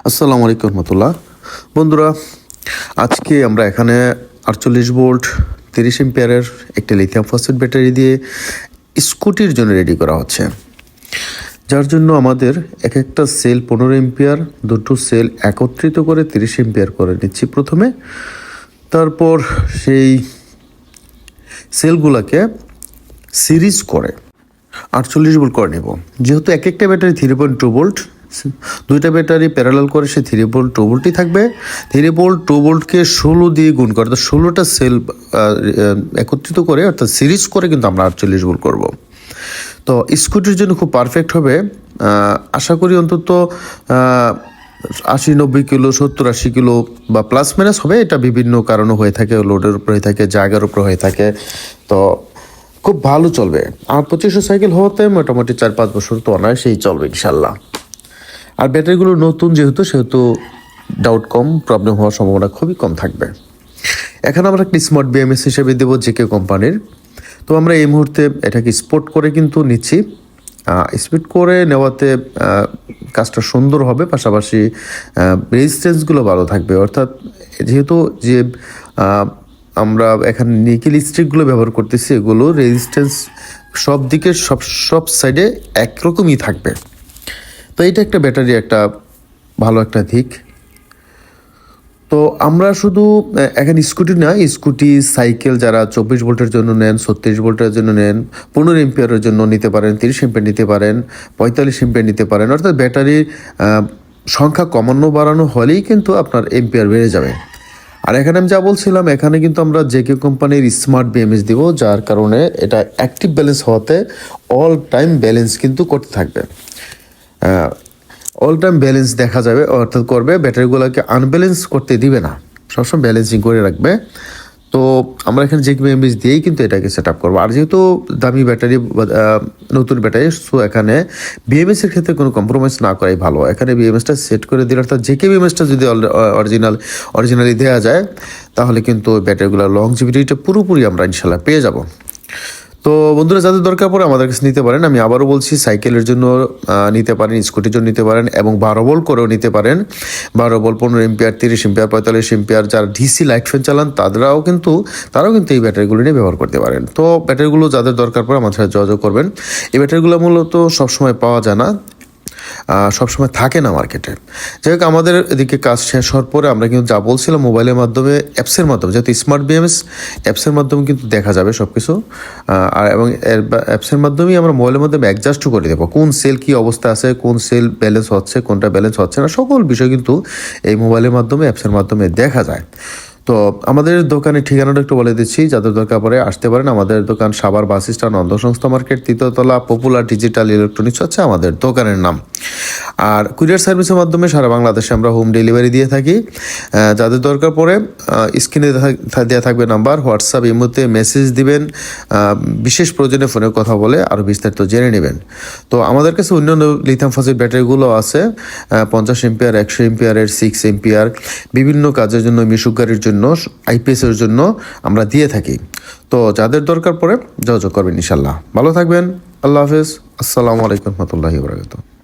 আসসালামু আলাইকুম রহমতুল্লাহ। বন্ধুরা, আজকে আমরা এখানে 48 ভোল্ট 30 এম্পিয়ারের একটি লিথিয়াম ফসফেট ব্যাটারি দিয়ে স্কুটির জন্য রেডি করা হচ্ছে, যার জন্য আমাদের এক একটা সেল 15 এম্পিয়ার, দুটো সেল একত্রিত করে 30 এম্পিয়ার করে নিচ্ছি প্রথমে। তারপর সেই সেলগুলোকে সিরিজ করে 48 ভোল্ট করে নেব। যেহেতু এক একটা ব্যাটারি 3.2 ভোল্ট, দুইটা ব্যাটারি প্যারালাল করে সে 3.2 ভোল্টই থাকবে। 3.2 ভোল্টকে 16 দিয়ে গুণ করে, তো 16টা সেল একত্রিত করে অর্থাৎ সিরিজ করে কিন্তু আমরা 48 ভোল্ট করব। তো স্কুটির জন্য খুব পারফেক্ট হবে। আশা করি অন্তত 80-90 কিলো, 70-80 কিলো বা প্লাস মাইনাস হবে। এটা বিভিন্ন কারণে হয়ে থাকে, লোডের উপর হয়ে থাকে, জায়গার উপর হয়ে থাকে। তো খুব ভালো চলবে। আর 2500 সাইকেল হওয়াতে মোটামুটি 4-5 বছর তো অনায়াসেই চলবে ইনশাল্লাহ। আর ব্যাটারিগুলো নতুন সেহেতু ডাউট কম, প্রবলেম হওয়ার সম্ভাবনা খুবই কম থাকবে। এখন আমরা একটি স্মার্ট বিএমএস হিসেবে দেবো জেকে কোম্পানির। তো আমরা এই মুহূর্তে এটাকে স্পোর্ট করে কিন্তু নিচ্ছি। স্পিড করে নেওয়াতে কাজটা সুন্দর হবে, পাশাপাশি রেজিস্ট্যান্সগুলো ভালো থাকবে। অর্থাৎ যেহেতু যে আমরা এখানে নিকেল স্ট্রিকগুলো ব্যবহার করতেছি, এগুলো রেজিস্ট্যান্স সব দিকে সব সাইডে একরকমই থাকবে। তো এইটা একটা ব্যাটারি একটা ভালো একটা দিক। তো আমরা শুধু এখানে স্কুটি না, স্কুটি সাইকেল যারা 24 ভোল্টের জন্য নেন, 36 ভোল্টের জন্য নেন, 15 এম্পিয়ারের জন্য নিতে পারেন, 30 এম্পিয়ার নিতে পারেন, 45 এম্পিয়ার নিতে পারেন। অর্থাৎ ব্যাটারির সংখ্যা কমানো বাড়ানো হলেই কিন্তু আপনার এম্পিয়ার বেড়ে যাবে। আর এখানে আমি যা বলছিলাম, এখানে কিন্তু আমরা জেকে কোম্পানির স্মার্ট বিএমএস দিব, যার কারণে এটা অ্যাক্টিভ ব্যালেন্স হওয়াতে অল টাইম ব্যালেন্স কিন্তু করতে থাকবে। অল টাইম ব্যালেন্স দেখা যাবে, অর্থাৎ করবে, ব্যাটারিগুলোকে আনব্যালেন্স করতে দিবে না, সবসময় ব্যালেন্সিং করে রাখবে। তো আমরা এখানে যে বিএমএস দিয়েই কিন্তু এটাকে সেট আপ করবো। আর যেহেতু দামি ব্যাটারি, নতুন ব্যাটারি, সো এখানে বিএমএস এর ক্ষেত্রে কোনো কম্প্রোমাইজ না করাই ভালো। এখানে বিএমএসটা সেট করে দিলে, অর্থাৎ জেকে বিএমএসটা যদি অরিজিনালি দেওয়া যায়, তাহলে কিন্তু ব্যাটারিগুলোর লংজিভিটিটা পুরোপুরি আমরা ইনশাল্লাহ পেয়ে যাব। তো বন্ধুরা, যাদের দরকার পড়ে আমাদের কাছে নিতে পারেন। আমি আবারও বলছি, সাইকেলের জন্য নিতে পারেন, স্কুটির জন্য নিতে পারেন, এবং 12 ভোল্ট করেও নিতে পারেন। 12 ভোল্ট, 15 এম্পিয়ার, 30 এম্পিয়ার, 45 এম্পিয়ার। যারা ডিসি লাইট ফ্যান চালান তারাও কিন্তু এই ব্যাটারিগুলো নিয়ে ব্যবহার করতে পারেন। তো ব্যাটারিগুলো যাদের দরকার পড়ে আমাদের সাথে যোগাযোগ করবেন। এই ব্যাটারিগুলো মূলত সবসময় পাওয়া যায় না, সবসময় থাকে না মার্কেটে। যাই হোক, আমাদের এদিকে কাজ শেষ হওয়ার পরে আমরা কিন্তু যা বলছিলাম, মোবাইলের মাধ্যমে, অ্যাপসের মাধ্যমে, যেহেতু স্মার্ট বিএমএস অ্যাপসের মাধ্যমে কিন্তু দেখা যাবে সব কিছু। আর এবং অ্যাপসের মাধ্যমেই আমরা মোবাইলের মাধ্যমে অ্যাডজাস্টও করে দেবো, কোন সেল কী অবস্থা আছে, কোন সেল ব্যালেন্স হচ্ছে, কোনটা ব্যালেন্স হচ্ছে না, সকল বিষয় কিন্তু এই মোবাইলের মাধ্যমে, অ্যাপসের মাধ্যমে দেখা যায়। তো আমাদের দোকানের ঠিকানাটা একটু বলে দিচ্ছি, যাদের দরকার পড়ে আসতে পারেন। আমাদের দোকান সাভার বাস স্ট্যান্ড, অন্ধ সংস্থা মার্কেট, 3য় তলা, পপুলার ডিজিটাল ইলেকট্রনিক্স হচ্ছে আমাদের দোকানের নাম। আর কুরিয়ার সার্ভিসের মাধ্যমে সারা বাংলাদেশে আমরা হোম ডেলিভারি দিয়ে থাকি। যাদের দরকার পড়ে স্ক্রিনে দেওয়া থাকবে নাম্বার, হোয়াটসঅ্যাপ, ইমোতে মেসেজ দিবেন। বিশেষ প্রয়োজনে ফোনে কথা বলে আরও বিস্তারিত জেনে নেবেন। তো আমাদের কাছে অন্যান্য লিথিয়াম ফসফেট ব্যাটারিগুলো আছে, 50 এম্পিয়ার, 100 এম্পিয়ারের, 6 এম্পিয়ার, বিভিন্ন কাজের জন্য, মিশুক গাড়ির জন্য, আইপিএসের জন্য আমরা দিয়ে থাকি। তো যাদের দরকার পড়ে যোগাযোগ করবেন ইনশাল্লাহ। ভালো থাকবেন। আল্লাহ হাফেজ। আসসালামু আলাইকুম রহমতুল্লাহি ওয়া বারাকাতুহু।